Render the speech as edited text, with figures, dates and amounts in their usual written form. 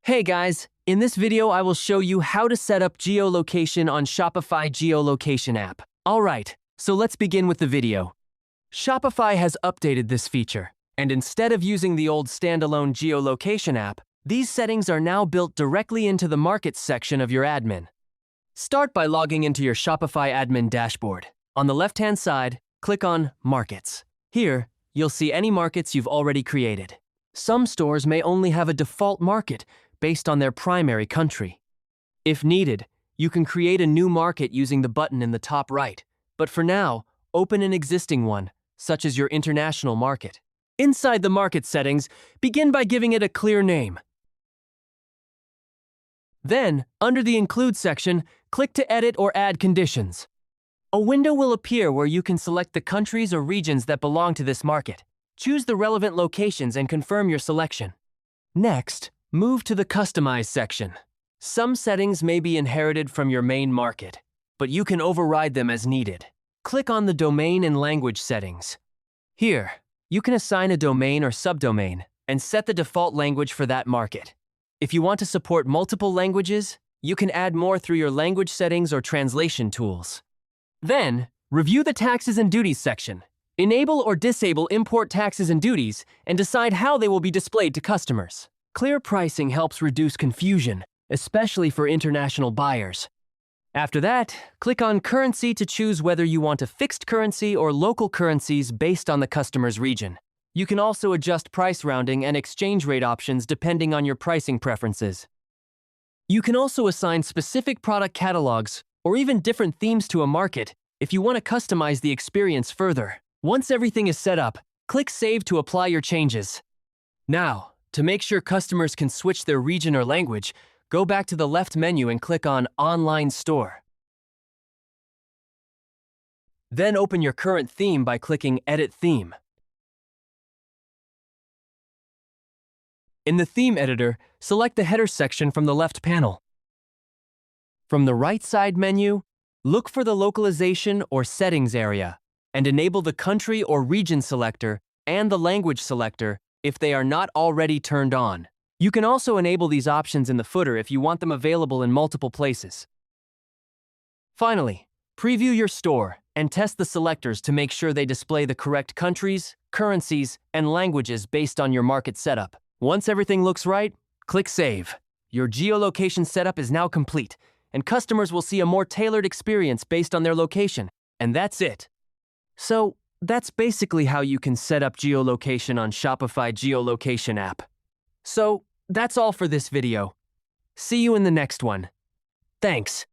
Hey guys, in this video I will show you how to set up geolocation on Shopify Geolocation app. Alright, so let's begin with the video. Shopify has updated this feature, and instead of using the old standalone geolocation app, these settings are now built directly into the Markets section of your admin. Start by logging into your Shopify admin dashboard. On the left-hand side, click on Markets. Here, you'll see any markets you've already created. Some stores may only have a default market based on their primary country. If needed, you can create a new market using the button in the top right, but for now, open an existing one, such as your international market. Inside the market settings, begin by giving it a clear name. Then, under the Include section, click to edit or add conditions. A window will appear where you can select the countries or regions that belong to this market. Choose the relevant locations and confirm your selection. Next, move to the Customize section. Some settings may be inherited from your main market, but you can override them as needed. Click on the Domain and Language settings. Here, you can assign a domain or subdomain and set the default language for that market. If you want to support multiple languages, you can add more through your language settings or translation tools. Then, review the Taxes and Duties section. Enable or disable import taxes and duties and decide how they will be displayed to customers. Clear pricing helps reduce confusion, especially for international buyers. After that, click on Currency to choose whether you want a fixed currency or local currencies based on the customer's region. You can also adjust price rounding and exchange rate options depending on your pricing preferences. You can also assign specific product catalogs or even different themes to a market if you want to customize the experience further. Once everything is set up, click Save to apply your changes. Now, to make sure customers can switch their region or language, go back to the left menu and click on Online Store. Then open your current theme by clicking Edit Theme. In the Theme Editor, select the Header section from the left panel. From the right side menu, look for the Localization or Settings area and enable the Country or Region selector and the Language selector if they are not already turned on. You can also enable these options in the footer if you want them available in multiple places. Finally, preview your store and test the selectors to make sure they display the correct countries, currencies, and languages based on your market setup. Once everything looks right, click Save. Your geolocation setup is now complete, and customers will see a more tailored experience based on their location. And that's it. So, that's basically how you can set up geolocation on Shopify Geolocation app. So, that's all for this video. See you in the next one. Thanks.